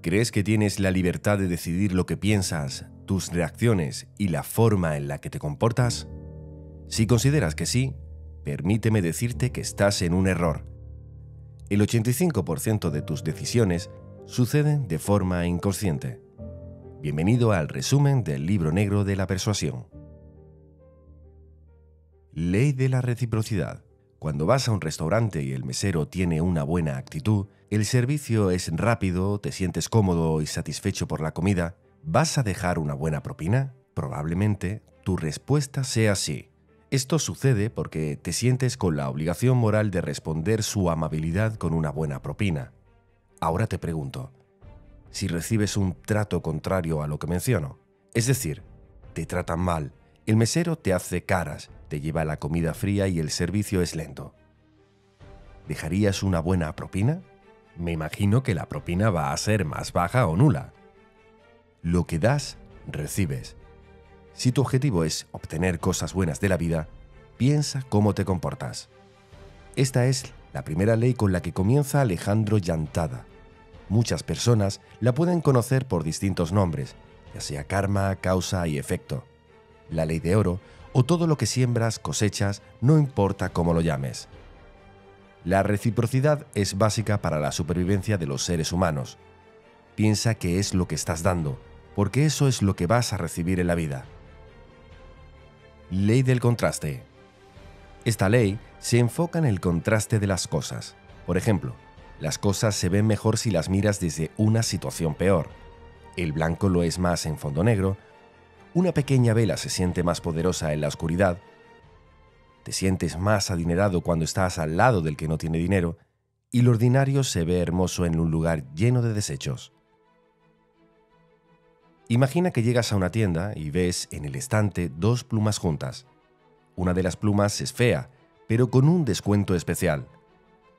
¿Crees que tienes la libertad de decidir lo que piensas, tus reacciones y la forma en la que te comportas? Si consideras que sí, permíteme decirte que estás en un error. El 85% de tus decisiones suceden de forma inconsciente. Bienvenido al resumen del Libro Negro de la Persuasión. Ley de la reciprocidad. Cuando vas a un restaurante y el mesero tiene una buena actitud, el servicio es rápido, te sientes cómodo y satisfecho por la comida, ¿vas a dejar una buena propina? Probablemente tu respuesta sea sí. Esto sucede porque te sientes con la obligación moral de responder su amabilidad con una buena propina. Ahora te pregunto, si recibes un trato contrario a lo que menciono, es decir, te tratan mal, el mesero te hace caras, te lleva la comida fría y el servicio es lento, ¿dejarías una buena propina? Me imagino que la propina va a ser más baja o nula. Lo que das, recibes. Si tu objetivo es obtener cosas buenas de la vida, piensa cómo te comportas. Esta es la primera ley con la que comienza Alejandro Llantada. Muchas personas la pueden conocer por distintos nombres, ya sea karma, causa y efecto, la ley de oro o todo lo que siembras, cosechas, no importa cómo lo llames. La reciprocidad es básica para la supervivencia de los seres humanos. Piensa qué es lo que estás dando, porque eso es lo que vas a recibir en la vida. Ley del contraste. Esta ley se enfoca en el contraste de las cosas. Por ejemplo, las cosas se ven mejor si las miras desde una situación peor. El blanco lo es más en fondo negro. Una pequeña vela se siente más poderosa en la oscuridad. Te sientes más adinerado cuando estás al lado del que no tiene dinero, y lo ordinario se ve hermoso en un lugar lleno de desechos. Imagina que llegas a una tienda y ves en el estante dos plumas juntas. Una de las plumas es fea, pero con un descuento especial.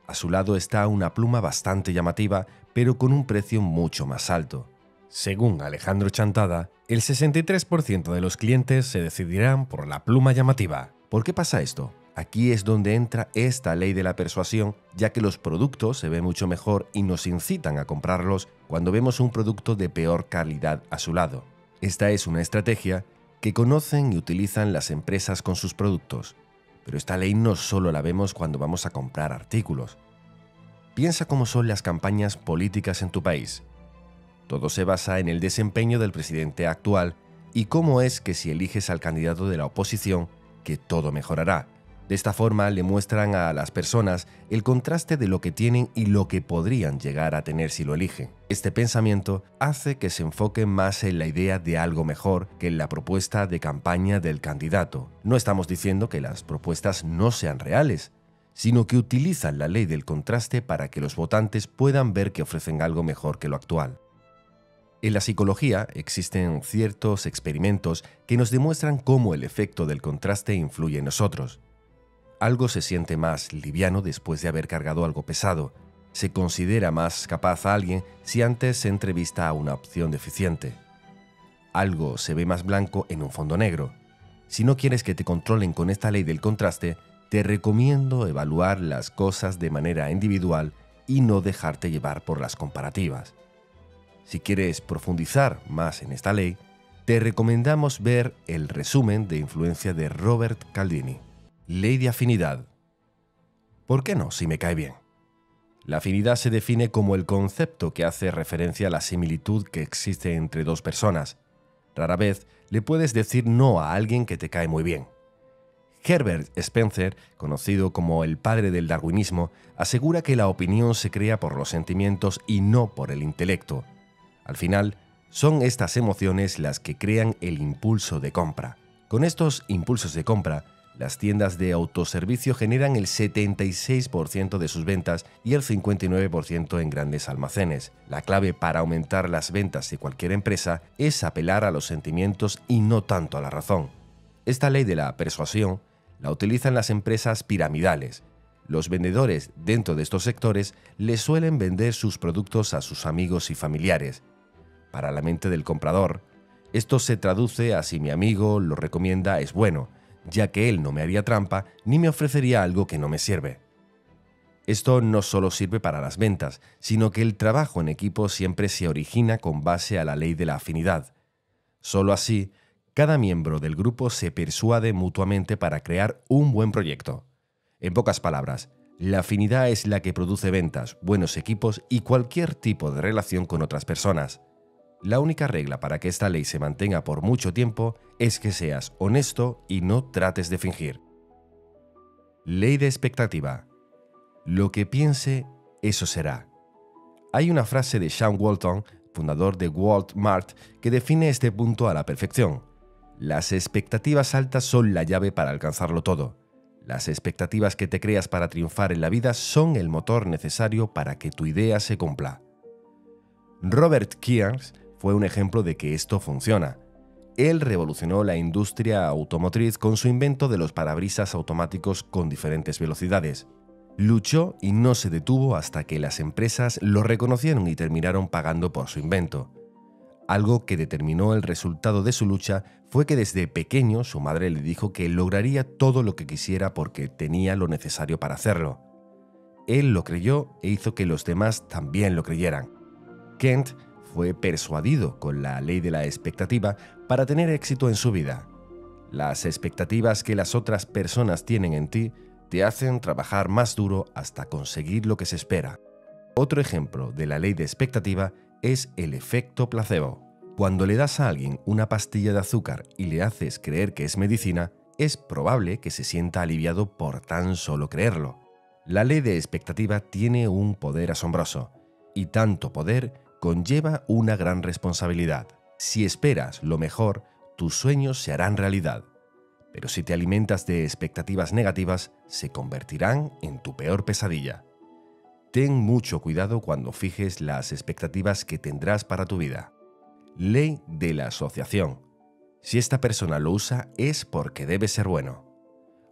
A su lado está una pluma bastante llamativa, pero con un precio mucho más alto. Según Alejandro Llantada, el 63% de los clientes se decidirán por la pluma llamativa. ¿Por qué pasa esto? Aquí es donde entra esta ley de la persuasión, ya que los productos se ven mucho mejor y nos incitan a comprarlos cuando vemos un producto de peor calidad a su lado. Esta es una estrategia que conocen y utilizan las empresas con sus productos, pero esta ley no solo la vemos cuando vamos a comprar artículos. Piensa cómo son las campañas políticas en tu país. Todo se basa en el desempeño del presidente actual y cómo es que si eliges al candidato de la oposición, que todo mejorará. De esta forma le muestran a las personas el contraste de lo que tienen y lo que podrían llegar a tener si lo eligen. Este pensamiento hace que se enfoquen más en la idea de algo mejor que en la propuesta de campaña del candidato. No estamos diciendo que las propuestas no sean reales, sino que utilizan la ley del contraste para que los votantes puedan ver que ofrecen algo mejor que lo actual. En la psicología existen ciertos experimentos que nos demuestran cómo el efecto del contraste influye en nosotros. Algo se siente más liviano después de haber cargado algo pesado. Se considera más capaz a alguien si antes se entrevista a una opción deficiente. Algo se ve más blanco en un fondo negro. Si no quieres que te controlen con esta ley del contraste, te recomiendo evaluar las cosas de manera individual y no dejarte llevar por las comparativas. Si quieres profundizar más en esta ley, te recomendamos ver el resumen de influencia de Robert Cialdini. Ley de afinidad. ¿Por qué no, si me cae bien? La afinidad se define como el concepto que hace referencia a la similitud que existe entre dos personas. Rara vez le puedes decir no a alguien que te cae muy bien. Herbert Spencer, conocido como el padre del darwinismo, asegura que la opinión se crea por los sentimientos y no por el intelecto. Al final, son estas emociones las que crean el impulso de compra. Con estos impulsos de compra, las tiendas de autoservicio generan el 76% de sus ventas y el 59% en grandes almacenes. La clave para aumentar las ventas de cualquier empresa es apelar a los sentimientos y no tanto a la razón. Esta ley de la persuasión la utilizan las empresas piramidales. Los vendedores dentro de estos sectores les suelen vender sus productos a sus amigos y familiares. Para la mente del comprador, esto se traduce a si mi amigo lo recomienda es bueno, ya que él no me haría trampa ni me ofrecería algo que no me sirve. Esto no solo sirve para las ventas, sino que el trabajo en equipo siempre se origina con base a la ley de la afinidad. Solo así, cada miembro del grupo se persuade mutuamente para crear un buen proyecto. En pocas palabras, la afinidad es la que produce ventas, buenos equipos y cualquier tipo de relación con otras personas. La única regla para que esta ley se mantenga por mucho tiempo es que seas honesto y no trates de fingir. Ley de expectativa. Lo que piense, eso será. Hay una frase de Sean Walton, fundador de Walmart, que define este punto a la perfección. Las expectativas altas son la llave para alcanzarlo todo. Las expectativas que te creas para triunfar en la vida son el motor necesario para que tu idea se cumpla. Robert Keynes fue un ejemplo de que esto funciona. Él revolucionó la industria automotriz con su invento de los parabrisas automáticos con diferentes velocidades. Luchó y no se detuvo hasta que las empresas lo reconocieron y terminaron pagando por su invento. Algo que determinó el resultado de su lucha fue que desde pequeño su madre le dijo que lograría todo lo que quisiera porque tenía lo necesario para hacerlo. Él lo creyó e hizo que los demás también lo creyeran. Kent fue persuadido con la ley de la expectativa para tener éxito en su vida. Las expectativas que las otras personas tienen en ti te hacen trabajar más duro hasta conseguir lo que se espera. Otro ejemplo de la ley de expectativa es el efecto placebo. Cuando le das a alguien una pastilla de azúcar y le haces creer que es medicina, es probable que se sienta aliviado por tan solo creerlo. La ley de expectativa tiene un poder asombroso, y tanto poder conlleva una gran responsabilidad. Si esperas lo mejor, tus sueños se harán realidad. Pero si te alimentas de expectativas negativas, se convertirán en tu peor pesadilla. Ten mucho cuidado cuando fijes las expectativas que tendrás para tu vida. Ley de la asociación. Si esta persona lo usa, es porque debe ser bueno.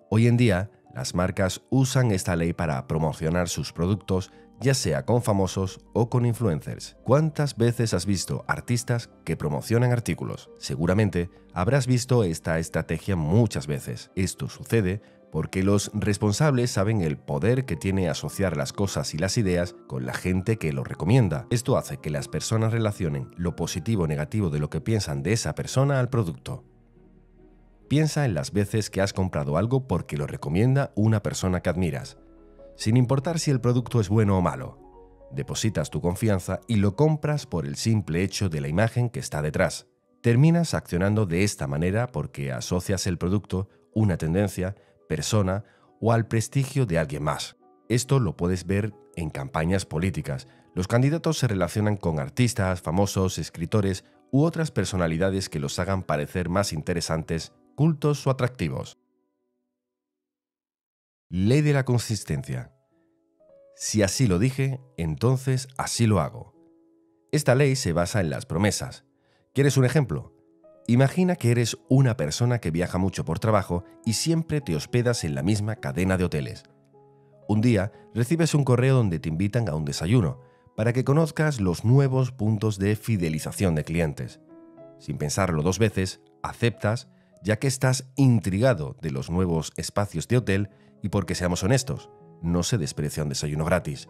Hoy en día, las marcas usan esta ley para promocionar sus productos, ya sea con famosos o con influencers. ¿Cuántas veces has visto artistas que promocionan artículos? Seguramente habrás visto esta estrategia muchas veces. Esto sucede porque los responsables saben el poder que tiene asociar las cosas y las ideas con la gente que lo recomienda. Esto hace que las personas relacionen lo positivo o negativo de lo que piensan de esa persona al producto. Piensa en las veces que has comprado algo porque lo recomienda una persona que admiras. Sin importar si el producto es bueno o malo, depositas tu confianza y lo compras por el simple hecho de la imagen que está detrás. Terminas accionando de esta manera porque asocias el producto, una tendencia, persona o al prestigio de alguien más. Esto lo puedes ver en campañas políticas. Los candidatos se relacionan con artistas, famosos, escritores u otras personalidades que los hagan parecer más interesantes, cultos o atractivos. Ley de la consistencia. Si así lo dije, entonces así lo hago. Esta ley se basa en las promesas. ¿Quieres un ejemplo? Imagina que eres una persona que viaja mucho por trabajo y siempre te hospedas en la misma cadena de hoteles. Un día recibes un correo donde te invitan a un desayuno para que conozcas los nuevos puntos de fidelización de clientes. Sin pensarlo dos veces, aceptas, ya que estás intrigado de los nuevos espacios de hotel y porque seamos honestos, no se desprecia un desayuno gratis.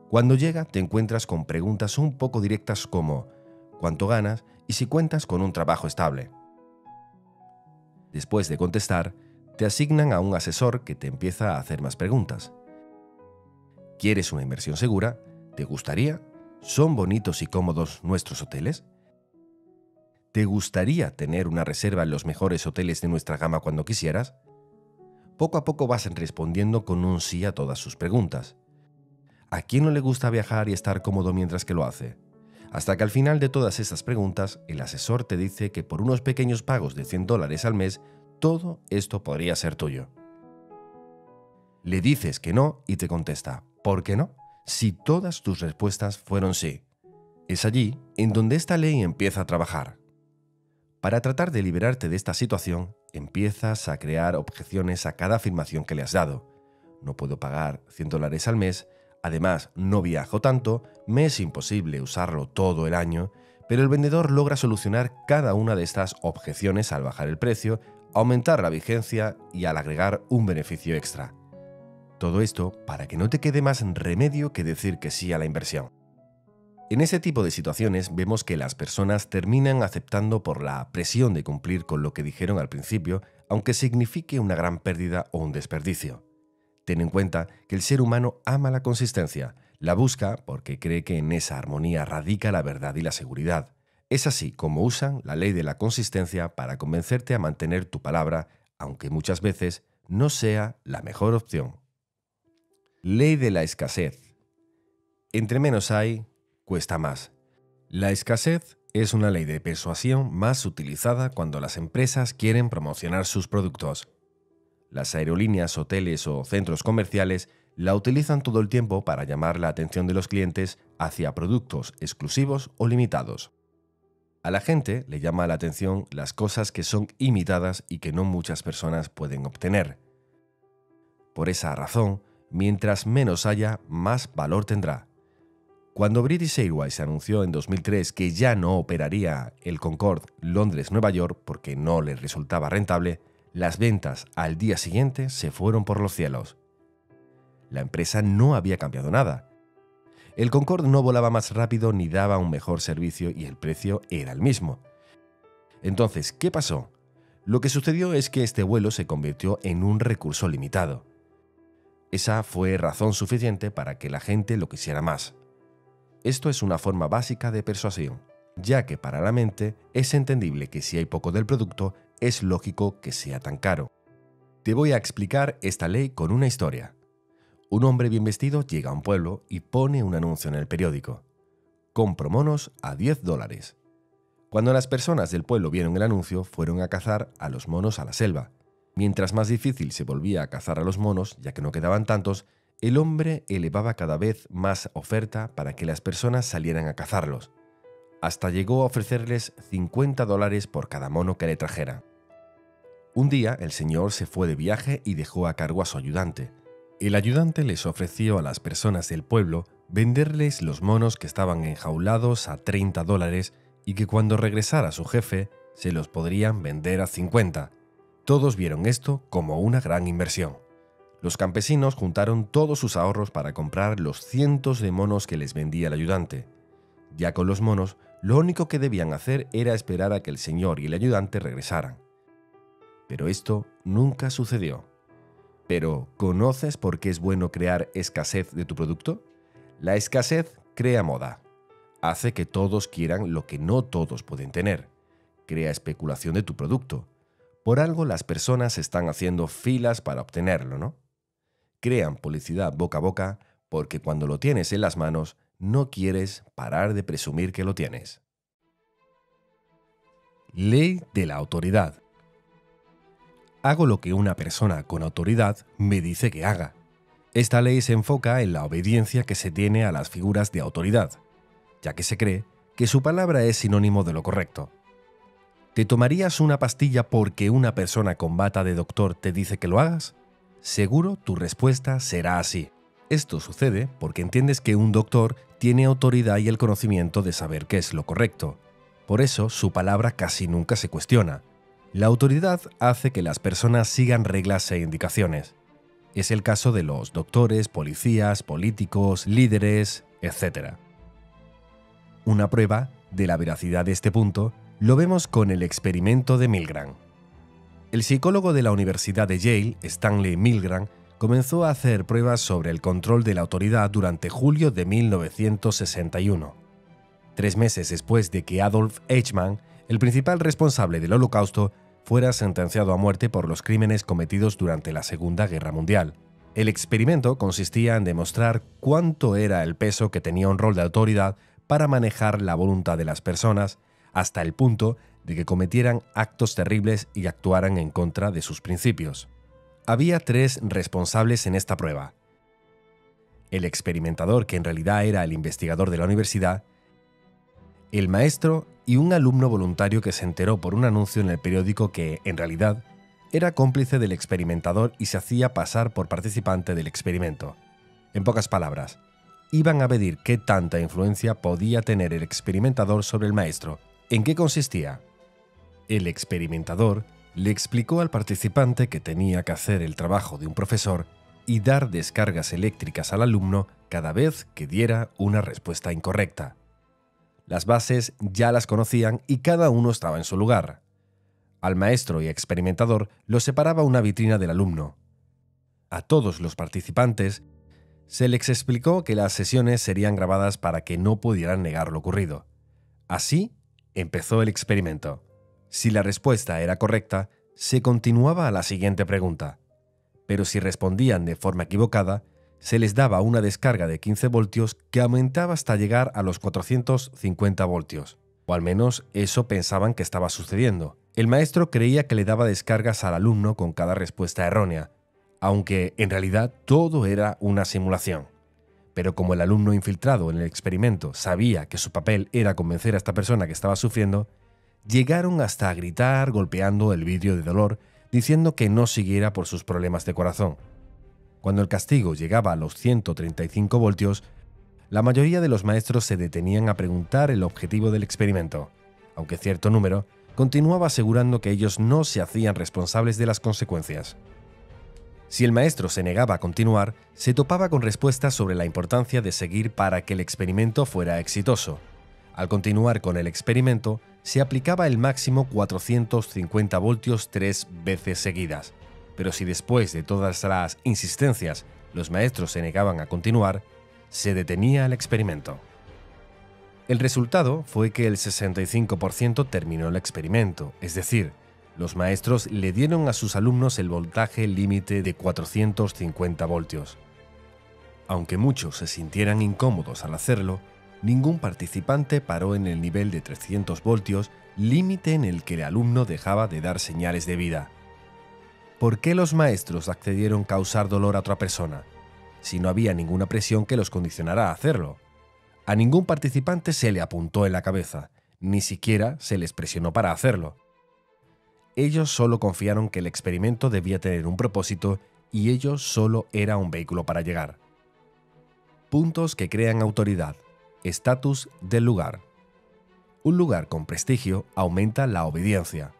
Cuando llega, te encuentras con preguntas un poco directas como ¿cuánto ganas? Y si cuentas con un trabajo estable. Después de contestar, te asignan a un asesor que te empieza a hacer más preguntas. ¿Quieres una inversión segura? ¿Te gustaría? ¿Son bonitos y cómodos nuestros hoteles? ¿Te gustaría tener una reserva en los mejores hoteles de nuestra gama cuando quisieras? Poco a poco vas respondiendo con un sí a todas sus preguntas. ¿A quién no le gusta viajar y estar cómodo mientras que lo hace? Hasta que al final de todas estas preguntas, el asesor te dice que por unos pequeños pagos de $100 al mes, todo esto podría ser tuyo. Le dices que no y te contesta, ¿por qué no? Si todas tus respuestas fueron sí. Es allí en donde esta ley empieza a trabajar. Para tratar de liberarte de esta situación, empiezas a crear objeciones a cada afirmación que le has dado. No puedo pagar $100 al mes, además no viajo tanto, me es imposible usarlo todo el año, pero el vendedor logra solucionar cada una de estas objeciones al bajar el precio, aumentar la vigencia y al agregar un beneficio extra. Todo esto para que no te quede más remedio que decir que sí a la inversión. En ese tipo de situaciones vemos que las personas terminan aceptando por la presión de cumplir con lo que dijeron al principio, aunque signifique una gran pérdida o un desperdicio. Ten en cuenta que el ser humano ama la consistencia, la busca porque cree que en esa armonía radica la verdad y la seguridad. Es así como usan la ley de la consistencia para convencerte a mantener tu palabra, aunque muchas veces no sea la mejor opción. Ley de la escasez. Entre menos hay, cuesta más. La escasez es una ley de persuasión más utilizada cuando las empresas quieren promocionar sus productos. Las aerolíneas, hoteles o centros comerciales la utilizan todo el tiempo para llamar la atención de los clientes hacia productos exclusivos o limitados. A la gente le llama la atención las cosas que son imitadas y que no muchas personas pueden obtener. Por esa razón, mientras menos haya, más valor tendrá. Cuando British Airways anunció en 2003 que ya no operaría el Concorde Londres-Nueva York porque no le resultaba rentable, las ventas al día siguiente se fueron por los cielos. La empresa no había cambiado nada. El Concorde no volaba más rápido ni daba un mejor servicio y el precio era el mismo. Entonces, ¿qué pasó? Lo que sucedió es que este vuelo se convirtió en un recurso limitado. Esa fue razón suficiente para que la gente lo quisiera más. Esto es una forma básica de persuasión, ya que para la mente es entendible que si hay poco del producto, es lógico que sea tan caro. Te voy a explicar esta ley con una historia. Un hombre bien vestido llega a un pueblo y pone un anuncio en el periódico. Compro monos a $10. Cuando las personas del pueblo vieron el anuncio, fueron a cazar a los monos a la selva. Mientras más difícil se volvía a cazar a los monos, ya que no quedaban tantos, el hombre elevaba cada vez más oferta para que las personas salieran a cazarlos. Hasta llegó a ofrecerles $50 por cada mono que le trajera. Un día el señor se fue de viaje y dejó a cargo a su ayudante. El ayudante les ofreció a las personas del pueblo venderles los monos que estaban enjaulados a $30 y que cuando regresara su jefe se los podrían vender a 50. Todos vieron esto como una gran inversión. Los campesinos juntaron todos sus ahorros para comprar los cientos de monos que les vendía el ayudante. Ya con los monos, lo único que debían hacer era esperar a que el señor y el ayudante regresaran. Pero esto nunca sucedió. Pero, ¿conoces por qué es bueno crear escasez de tu producto? La escasez crea moda. Hace que todos quieran lo que no todos pueden tener. Crea especulación de tu producto. Por algo las personas están haciendo filas para obtenerlo, ¿no? Crean publicidad boca a boca porque cuando lo tienes en las manos no quieres parar de presumir que lo tienes. Ley de la autoridad. Hago lo que una persona con autoridad me dice que haga. Esta ley se enfoca en la obediencia que se tiene a las figuras de autoridad, ya que se cree que su palabra es sinónimo de lo correcto. ¿Te tomarías una pastilla porque una persona con bata de doctor te dice que lo hagas? Seguro tu respuesta será así. Esto sucede porque entiendes que un doctor tiene autoridad y el conocimiento de saber qué es lo correcto. Por eso su palabra casi nunca se cuestiona. La autoridad hace que las personas sigan reglas e indicaciones. Es el caso de los doctores, policías, políticos, líderes, etc. Una prueba de la veracidad de este punto lo vemos con el experimento de Milgram. El psicólogo de la Universidad de Yale, Stanley Milgram, comenzó a hacer pruebas sobre el control de la autoridad durante julio de 1961. 3 meses después de que Adolf Eichmann, el principal responsable del Holocausto, fuera sentenciado a muerte por los crímenes cometidos durante la Segunda Guerra Mundial. El experimento consistía en demostrar cuánto era el peso que tenía un rol de autoridad para manejar la voluntad de las personas hasta el punto de que cometieran actos terribles y actuaran en contra de sus principios. Había 3 responsables en esta prueba: el experimentador, que en realidad era el investigador de la universidad, el maestro y un alumno voluntario que se enteró por un anuncio en el periódico que, en realidad, era cómplice del experimentador y se hacía pasar por participante del experimento. En pocas palabras, iban a medir qué tanta influencia podía tener el experimentador sobre el maestro. ¿En qué consistía? El experimentador le explicó al participante que tenía que hacer el trabajo de un profesor y dar descargas eléctricas al alumno cada vez que diera una respuesta incorrecta. Las bases ya las conocían y cada uno estaba en su lugar. Al maestro y experimentador los separaba una vitrina del alumno. A todos los participantes se les explicó que las sesiones serían grabadas para que no pudieran negar lo ocurrido. Así empezó el experimento. Si la respuesta era correcta, se continuaba a la siguiente pregunta. Pero si respondían de forma equivocada, se les daba una descarga de 15 voltios que aumentaba hasta llegar a los 450 voltios. O al menos eso pensaban que estaba sucediendo. El maestro creía que le daba descargas al alumno con cada respuesta errónea, aunque en realidad todo era una simulación. Pero como el alumno infiltrado en el experimento sabía que su papel era convencer a esta persona que estaba sufriendo, llegaron hasta a gritar golpeando el vidrio de dolor, diciendo que no siguiera por sus problemas de corazón. Cuando el castigo llegaba a los 135 voltios, la mayoría de los maestros se detenían a preguntar el objetivo del experimento, aunque cierto número continuaba asegurando que ellos no se hacían responsables de las consecuencias. Si el maestro se negaba a continuar, se topaba con respuestas sobre la importancia de seguir para que el experimento fuera exitoso. Al continuar con el experimento, se aplicaba el máximo 450 voltios 3 veces seguidas. Pero si después de todas las insistencias los maestros se negaban a continuar, se detenía el experimento. El resultado fue que el 65% terminó el experimento, es decir, los maestros le dieron a sus alumnos el voltaje límite de 450 voltios. Aunque muchos se sintieran incómodos al hacerlo, ningún participante paró en el nivel de 300 voltios, límite en el que el alumno dejaba de dar señales de vida. ¿Por qué los maestros accedieron a causar dolor a otra persona, si no había ninguna presión que los condicionara a hacerlo? A ningún participante se le apuntó en la cabeza, ni siquiera se les presionó para hacerlo. Ellos solo confiaron que el experimento debía tener un propósito y ello solo era un vehículo para llegar. Puntos que crean autoridad. Estatus del lugar. Un lugar con prestigio aumenta la obediencia.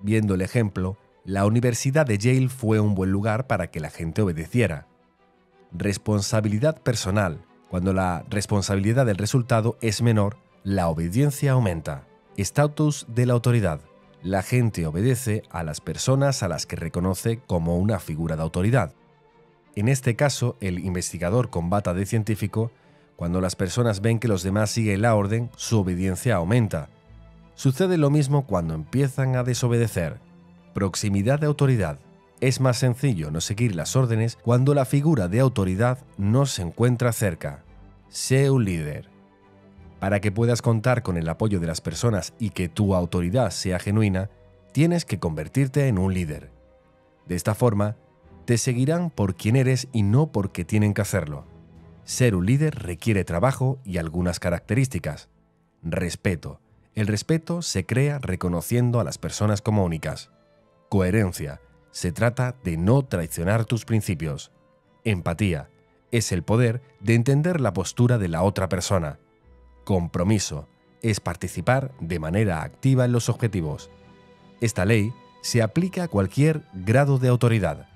Viendo el ejemplo, la Universidad de Yale fue un buen lugar para que la gente obedeciera. Responsabilidad personal. Cuando la responsabilidad del resultado es menor, la obediencia aumenta. Estatus de la autoridad. La gente obedece a las personas a las que reconoce como una figura de autoridad. En este caso, el investigador con bata de científico, cuando las personas ven que los demás siguen la orden, su obediencia aumenta. Sucede lo mismo cuando empiezan a desobedecer. Proximidad de autoridad. Es más sencillo no seguir las órdenes cuando la figura de autoridad no se encuentra cerca. Sé un líder. Para que puedas contar con el apoyo de las personas y que tu autoridad sea genuina, tienes que convertirte en un líder. De esta forma, te seguirán por quien eres y no porque tienen que hacerlo. Ser un líder requiere trabajo y algunas características. Respeto. El respeto se crea reconociendo a las personas como únicas. Coherencia. Se trata de no traicionar tus principios. Empatía. Es el poder de entender la postura de la otra persona. Compromiso. Es participar de manera activa en los objetivos. Esta ley se aplica a cualquier grado de autoridad.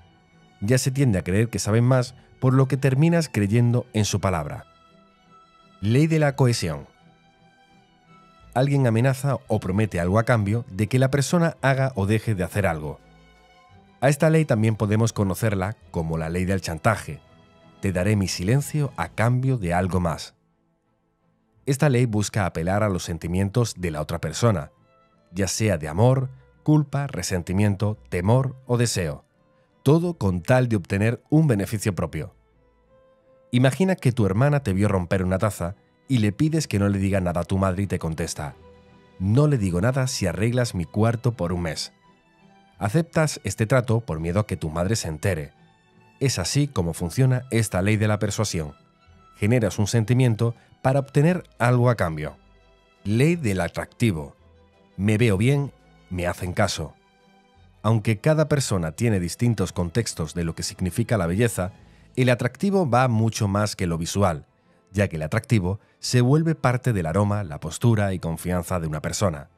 Ya se tiende a creer que saben más, por lo que terminas creyendo en su palabra. Ley de la cohesión. Alguien amenaza o promete algo a cambio de que la persona haga o deje de hacer algo. A esta ley también podemos conocerla como la ley del chantaje. Te daré mi silencio a cambio de algo más. Esta ley busca apelar a los sentimientos de la otra persona, ya sea de amor, culpa, resentimiento, temor o deseo, todo con tal de obtener un beneficio propio. Imagina que tu hermana te vio romper una taza y le pides que no le diga nada a tu madre y te contesta: no le digo nada si arreglas mi cuarto por un mes. Aceptas este trato por miedo a que tu madre se entere. Es así como funciona esta ley de la persuasión. Generas un sentimiento para obtener algo a cambio. Ley del atractivo. Me veo bien, me hacen caso. Aunque cada persona tiene distintos contextos de lo que significa la belleza, el atractivo va mucho más que lo visual, ya que el atractivo se vuelve parte del aroma, la postura y confianza de una persona.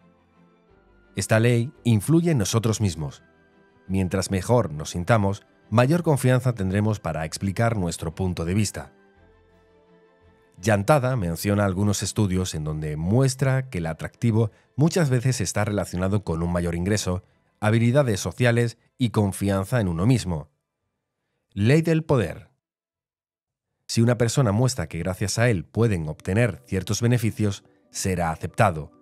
Esta ley influye en nosotros mismos. Mientras mejor nos sintamos, mayor confianza tendremos para explicar nuestro punto de vista. Llantada menciona algunos estudios en donde muestra que el atractivo muchas veces está relacionado con un mayor ingreso, habilidades sociales y confianza en uno mismo. Ley del poder. Si una persona muestra que gracias a él pueden obtener ciertos beneficios, será aceptado.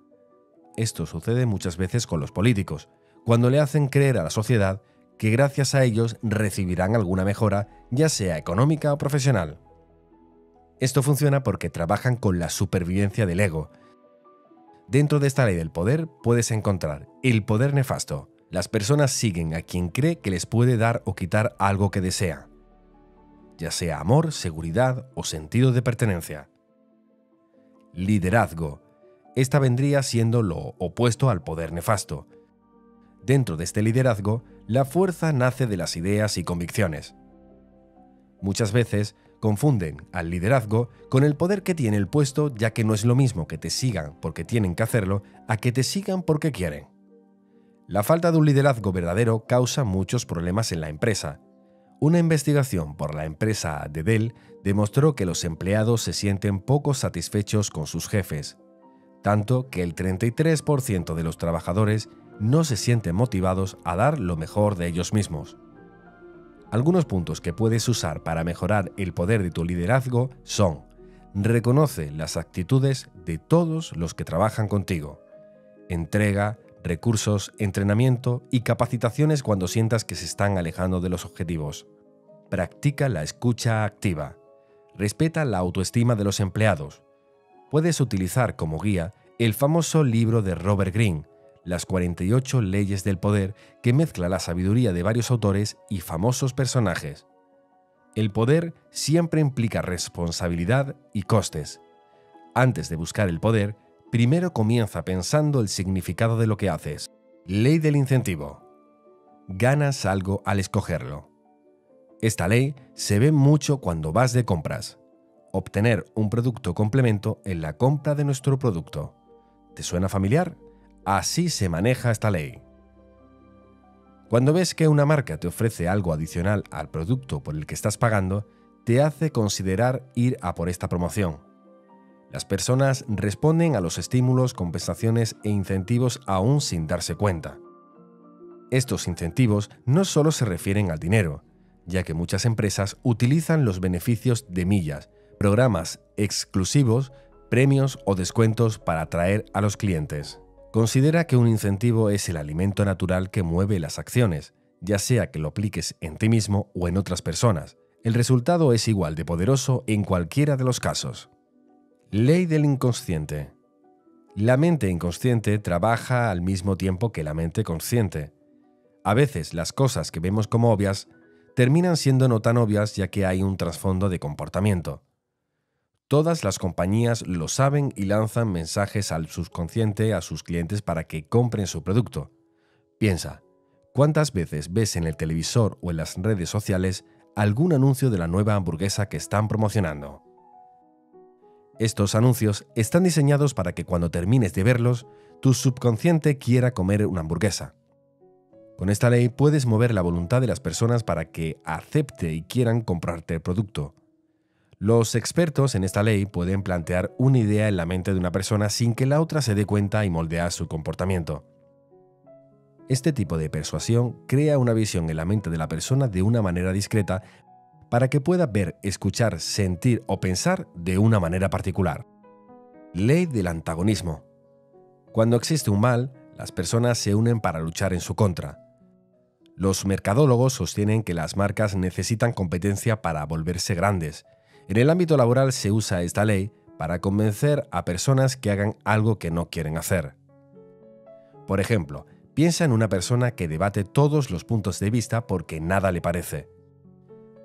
Esto sucede muchas veces con los políticos, cuando le hacen creer a la sociedad que gracias a ellos recibirán alguna mejora, ya sea económica o profesional. Esto funciona porque trabajan con la supervivencia del ego. Dentro de esta ley del poder puedes encontrar el poder nefasto. Las personas siguen a quien cree que les puede dar o quitar algo que desea, ya sea amor, seguridad o sentido de pertenencia. Liderazgo. Esta vendría siendo lo opuesto al poder nefasto. Dentro de este liderazgo, la fuerza nace de las ideas y convicciones. Muchas veces confunden al liderazgo con el poder que tiene el puesto, ya que no es lo mismo que te sigan porque tienen que hacerlo a que te sigan porque quieren. La falta de un liderazgo verdadero causa muchos problemas en la empresa. Una investigación por la empresa de Dell demostró que los empleados se sienten poco satisfechos con sus jefes, tanto que el 33% de los trabajadores no se sienten motivados a dar lo mejor de ellos mismos. Algunos puntos que puedes usar para mejorar el poder de tu liderazgo son: reconoce las actitudes de todos los que trabajan contigo. Entrega recursos, entrenamiento y capacitaciones cuando sientas que se están alejando de los objetivos. Practica la escucha activa. Respeta la autoestima de los empleados. Puedes utilizar como guía el famoso libro de Robert Greene, Las 48 leyes del poder, que mezcla la sabiduría de varios autores y famosos personajes. El poder siempre implica responsabilidad y costes. Antes de buscar el poder, primero comienza pensando el significado de lo que haces. Ley del incentivo. Ganas algo al escogerlo. Esta ley se ve mucho cuando vas de compras. Obtener un producto complemento en la compra de nuestro producto. ¿Te suena familiar? Así se maneja esta ley. Cuando ves que una marca te ofrece algo adicional al producto por el que estás pagando, te hace considerar ir a por esta promoción. Las personas responden a los estímulos, compensaciones e incentivos aún sin darse cuenta. Estos incentivos no solo se refieren al dinero, ya que muchas empresas utilizan los beneficios de millas, programas exclusivos, premios o descuentos para atraer a los clientes. Considera que un incentivo es el alimento natural que mueve las acciones, ya sea que lo apliques en ti mismo o en otras personas. El resultado es igual de poderoso en cualquiera de los casos. Ley del inconsciente. La mente inconsciente trabaja al mismo tiempo que la mente consciente. A veces las cosas que vemos como obvias terminan siendo no tan obvias, ya que hay un trasfondo de comportamiento. Todas las compañías lo saben y lanzan mensajes al subconsciente a sus clientes para que compren su producto. Piensa, ¿cuántas veces ves en el televisor o en las redes sociales algún anuncio de la nueva hamburguesa que están promocionando? Estos anuncios están diseñados para que cuando termines de verlos, tu subconsciente quiera comer una hamburguesa. Con esta ley puedes mover la voluntad de las personas para que acepte y quieran comprarte el producto. Los expertos en esta ley pueden plantear una idea en la mente de una persona sin que la otra se dé cuenta y moldear su comportamiento. Este tipo de persuasión crea una visión en la mente de la persona de una manera discreta para que pueda ver, escuchar, sentir o pensar de una manera particular. Ley del antagonismo. Cuando existe un mal, las personas se unen para luchar en su contra. Los mercadólogos sostienen que las marcas necesitan competencia para volverse grandes. En el ámbito laboral se usa esta ley para convencer a personas que hagan algo que no quieren hacer. Por ejemplo, piensa en una persona que debate todos los puntos de vista porque nada le parece.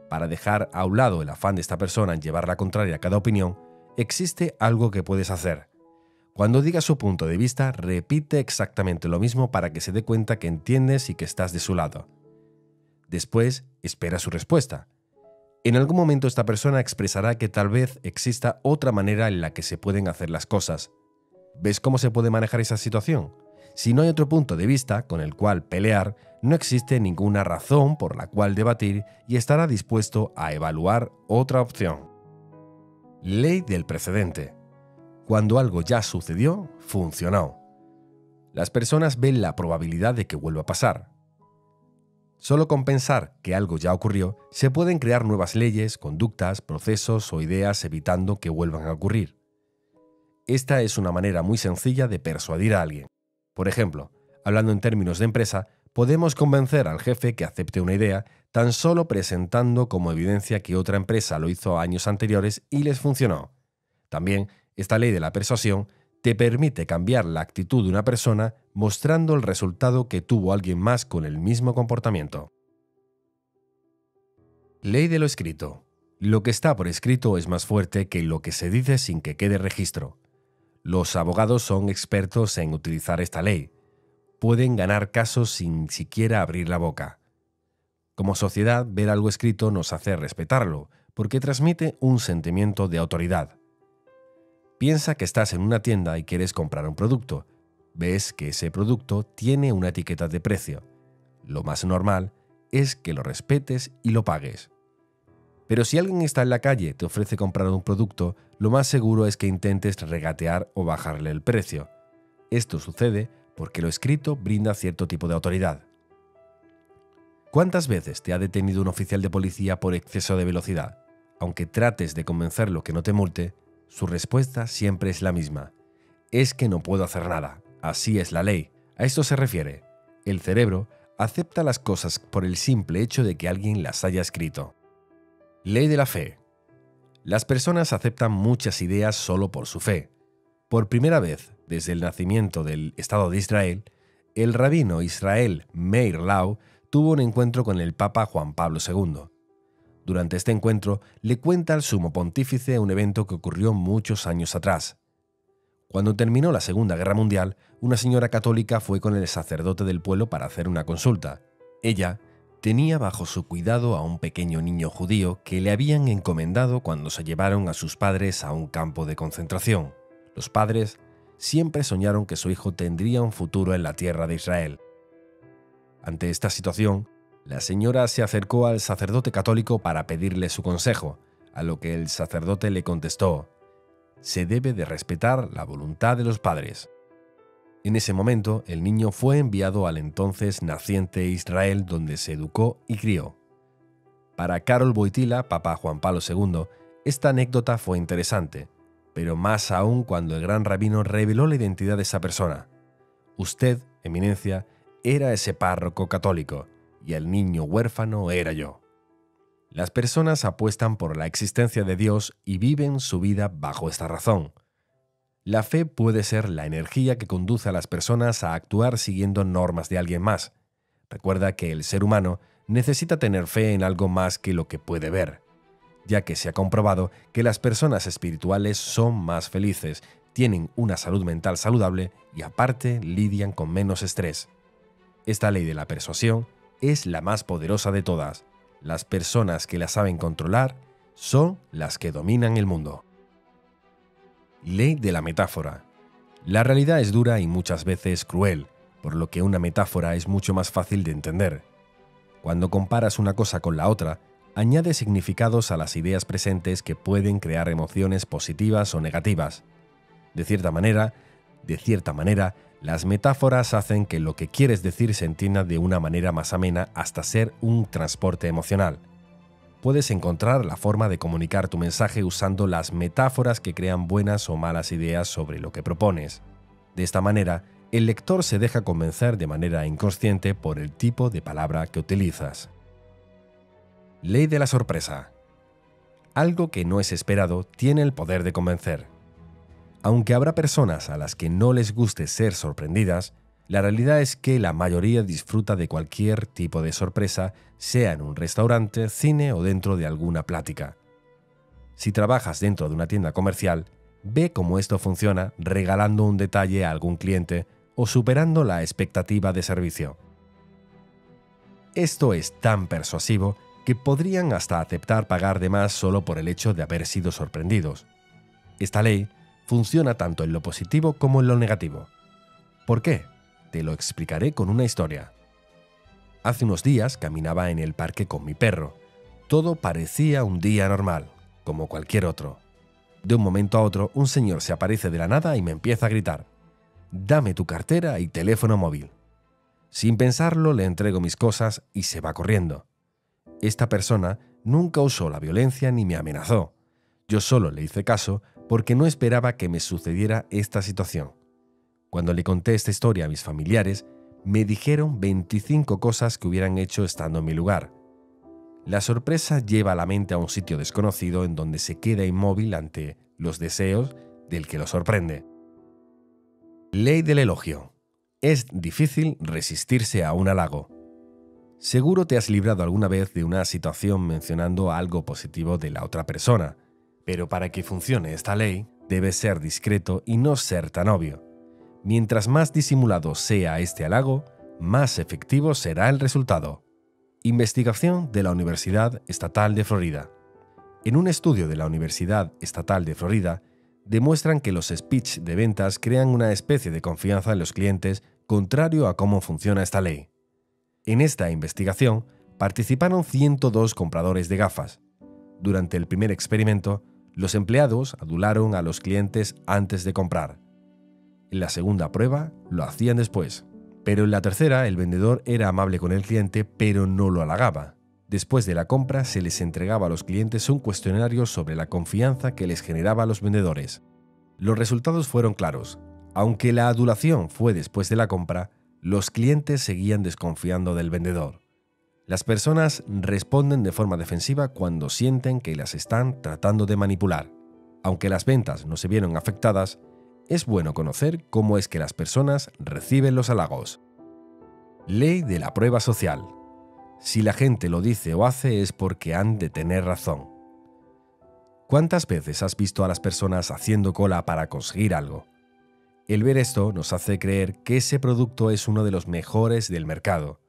Para dejar a un lado el afán de esta persona en llevar la contraria a cada opinión, existe algo que puedes hacer. Cuando diga su punto de vista, repite exactamente lo mismo para que se dé cuenta que entiendes y que estás de su lado. Después, espera su respuesta. En algún momento esta persona expresará que tal vez exista otra manera en la que se pueden hacer las cosas. ¿Ves cómo se puede manejar esa situación? Si no hay otro punto de vista con el cual pelear, no existe ninguna razón por la cual debatir y estará dispuesto a evaluar otra opción. Ley del precedente. Cuando algo ya sucedió, funcionó. Las personas ven la probabilidad de que vuelva a pasar. Solo con pensar que algo ya ocurrió, se pueden crear nuevas leyes, conductas, procesos o ideas evitando que vuelvan a ocurrir. Esta es una manera muy sencilla de persuadir a alguien. Por ejemplo, hablando en términos de empresa, podemos convencer al jefe que acepte una idea tan solo presentando como evidencia que otra empresa lo hizo años anteriores y les funcionó. También, esta ley de la persuasión te permite cambiar la actitud de una persona mostrando el resultado que tuvo alguien más con el mismo comportamiento. Ley de lo escrito. Lo que está por escrito es más fuerte que lo que se dice sin que quede registro. Los abogados son expertos en utilizar esta ley. Pueden ganar casos sin siquiera abrir la boca. Como sociedad, ver algo escrito nos hace respetarlo, porque transmite un sentimiento de autoridad. Piensa que estás en una tienda y quieres comprar un producto. Ves que ese producto tiene una etiqueta de precio. Lo más normal es que lo respetes y lo pagues. Pero si alguien está en la calle y te ofrece comprar un producto, lo más seguro es que intentes regatear o bajarle el precio. Esto sucede porque lo escrito brinda cierto tipo de autoridad. ¿Cuántas veces te ha detenido un oficial de policía por exceso de velocidad? Aunque trates de convencerlo que no te multe, su respuesta siempre es la misma. Es que no puedo hacer nada. Así es la ley. A esto se refiere. El cerebro acepta las cosas por el simple hecho de que alguien las haya escrito. Ley de la fe. Las personas aceptan muchas ideas solo por su fe. Por primera vez, desde el nacimiento del Estado de Israel, el rabino Israel Meir Lau tuvo un encuentro con el Papa Juan Pablo II. Durante este encuentro, le cuenta al sumo pontífice un evento que ocurrió muchos años atrás. Cuando terminó la Segunda Guerra Mundial, una señora católica fue con el sacerdote del pueblo para hacer una consulta. Ella tenía bajo su cuidado a un pequeño niño judío que le habían encomendado cuando se llevaron a sus padres a un campo de concentración. Los padres siempre soñaron que su hijo tendría un futuro en la tierra de Israel. Ante esta situación, la señora se acercó al sacerdote católico para pedirle su consejo, a lo que el sacerdote le contestó: «Se debe de respetar la voluntad de los padres». En ese momento, el niño fue enviado al entonces naciente Israel, donde se educó y crió. Para Karol Wojtyla, Papa Juan Pablo II, esta anécdota fue interesante, pero más aún cuando el gran rabino reveló la identidad de esa persona. «Usted, eminencia, era ese párroco católico, y el niño huérfano era yo». Las personas apuestan por la existencia de Dios y viven su vida bajo esta razón. La fe puede ser la energía que conduce a las personas a actuar siguiendo normas de alguien más. Recuerda que el ser humano necesita tener fe en algo más que lo que puede ver, ya que se ha comprobado que las personas espirituales son más felices, tienen una salud mental saludable y aparte lidian con menos estrés. Esta ley de la persuasión es la más poderosa de todas. Las personas que la saben controlar son las que dominan el mundo. Ley de la metáfora. La realidad es dura y muchas veces cruel, por lo que una metáfora es mucho más fácil de entender. Cuando comparas una cosa con la otra, añade significados a las ideas presentes que pueden crear emociones positivas o negativas. De cierta manera, las metáforas hacen que lo que quieres decir se entienda de una manera más amena hasta ser un transporte emocional. Puedes encontrar la forma de comunicar tu mensaje usando las metáforas que crean buenas o malas ideas sobre lo que propones. De esta manera, el lector se deja convencer de manera inconsciente por el tipo de palabra que utilizas. Ley de la sorpresa. Algo que no es esperado tiene el poder de convencer. Aunque habrá personas a las que no les guste ser sorprendidas, la realidad es que la mayoría disfruta de cualquier tipo de sorpresa, sea en un restaurante, cine o dentro de alguna plática. Si trabajas dentro de una tienda comercial, ve cómo esto funciona regalando un detalle a algún cliente o superando la expectativa de servicio. Esto es tan persuasivo que podrían hasta aceptar pagar de más solo por el hecho de haber sido sorprendidos. Esta ley funciona tanto en lo positivo como en lo negativo. ¿Por qué? te lo explicaré con una historia. Hace unos días caminaba en el parque con mi perro. Todo parecía un día normal, como cualquier otro. De un momento a otro, un señor se aparece de la nada y me empieza a gritar: «Dame tu cartera y teléfono móvil». Sin pensarlo, le entrego mis cosas y se va corriendo. Esta persona nunca usó la violencia ni me amenazó. Yo solo le hice caso porque no esperaba que me sucediera esta situación. Cuando le conté esta historia a mis familiares, me dijeron 25 cosas que hubieran hecho estando en mi lugar. La sorpresa lleva a la mente a un sitio desconocido en donde se queda inmóvil ante los deseos del que lo sorprende. Ley del elogio. Es difícil resistirse a un halago. Seguro te has librado alguna vez de una situación mencionando algo positivo de la otra persona, pero para que funcione esta ley, debes ser discreto y no ser tan obvio. Mientras más disimulado sea este halago, más efectivo será el resultado. Investigación de la Universidad Estatal de Florida. En un estudio de la Universidad Estatal de Florida, demuestran que los speech de ventas crean una especie de confianza en los clientes contrario a cómo funciona esta ley. En esta investigación participaron 102 compradores de gafas. Durante el primer experimento, los empleados adularon a los clientes antes de comprar. En la segunda prueba, lo hacían después. Pero en la tercera, el vendedor era amable con el cliente, pero no lo halagaba. Después de la compra, se les entregaba a los clientes un cuestionario sobre la confianza que les generaba a los vendedores. Los resultados fueron claros. Aunque la adulación fue después de la compra, los clientes seguían desconfiando del vendedor. Las personas responden de forma defensiva cuando sienten que las están tratando de manipular. Aunque las ventas no se vieron afectadas, es bueno conocer cómo es que las personas reciben los halagos. Ley de la prueba social. Si la gente lo dice o hace es porque han de tener razón. ¿Cuántas veces has visto a las personas haciendo cola para conseguir algo? El ver esto nos hace creer que ese producto es uno de los mejores del mercado.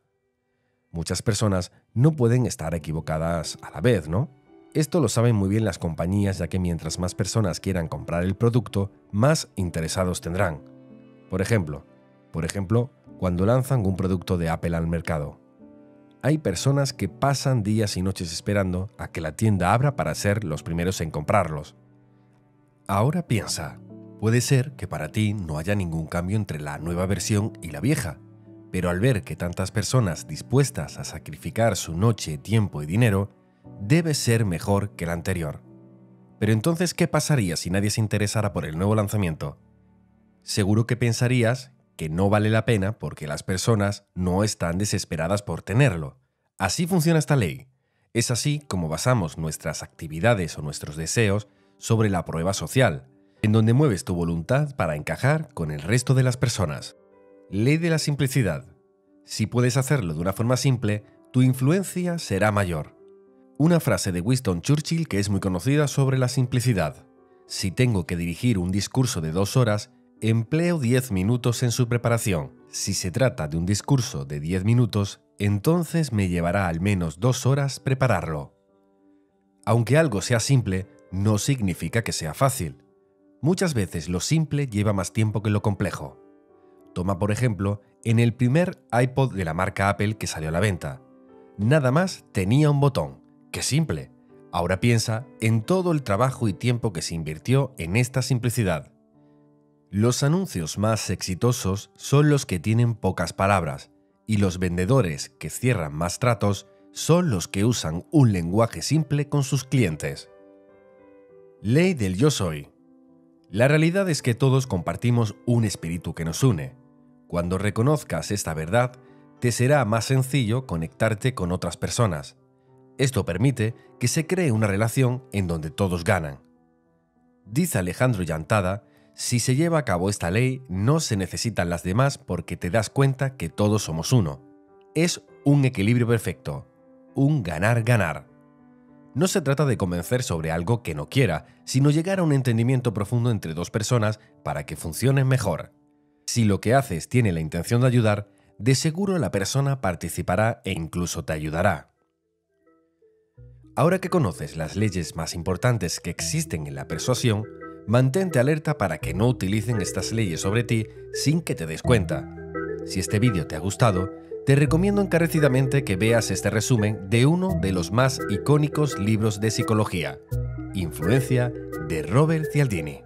Muchas personas no pueden estar equivocadas a la vez, ¿no? Esto lo saben muy bien las compañías, ya que mientras más personas quieran comprar el producto, más interesados tendrán. Por ejemplo, cuando lanzan un producto de Apple al mercado. Hay personas que pasan días y noches esperando a que la tienda abra para ser los primeros en comprarlos. Ahora piensa, puede ser que para ti no haya ningún cambio entre la nueva versión y la vieja, pero al ver que tantas personas dispuestas a sacrificar su noche, tiempo y dinero, debe ser mejor que la anterior. Pero entonces, ¿qué pasaría si nadie se interesara por el nuevo lanzamiento? Seguro que pensarías que no vale la pena porque las personas no están desesperadas por tenerlo. Así funciona esta ley. Es así como basamos nuestras actividades o nuestros deseos sobre la prueba social, en donde mueves tu voluntad para encajar con el resto de las personas. Ley de la simplicidad. Si puedes hacerlo de una forma simple, tu influencia será mayor. Una frase de Winston Churchill que es muy conocida sobre la simplicidad. Si tengo que dirigir un discurso de 2 horas, empleo 10 minutos en su preparación. Si se trata de un discurso de 10 minutos, entonces me llevará al menos 2 horas prepararlo. Aunque algo sea simple, no significa que sea fácil. Muchas veces lo simple lleva más tiempo que lo complejo. Toma por ejemplo, en el primer iPod de la marca Apple que salió a la venta. Nada más tenía un botón. ¡Qué simple! Ahora piensa en todo el trabajo y tiempo que se invirtió en esta simplicidad. Los anuncios más exitosos son los que tienen pocas palabras, y los vendedores que cierran más tratos son los que usan un lenguaje simple con sus clientes. Ley del yo soy. La realidad es que todos compartimos un espíritu que nos une. Cuando reconozcas esta verdad, te será más sencillo conectarte con otras personas. Esto permite que se cree una relación en donde todos ganan. Dice Alejandro Llantada, si se lleva a cabo esta ley, no se necesitan las demás porque te das cuenta que todos somos uno. Es un equilibrio perfecto, un ganar-ganar. No se trata de convencer sobre algo que no quiera, sino llegar a un entendimiento profundo entre dos personas para que funcionen mejor. Si lo que haces tiene la intención de ayudar, de seguro la persona participará e incluso te ayudará. Ahora que conoces las leyes más importantes que existen en la persuasión, mantente alerta para que no utilicen estas leyes sobre ti sin que te des cuenta. Si este vídeo te ha gustado, te recomiendo encarecidamente que veas este resumen de uno de los más icónicos libros de psicología, Influencia, de Robert Cialdini.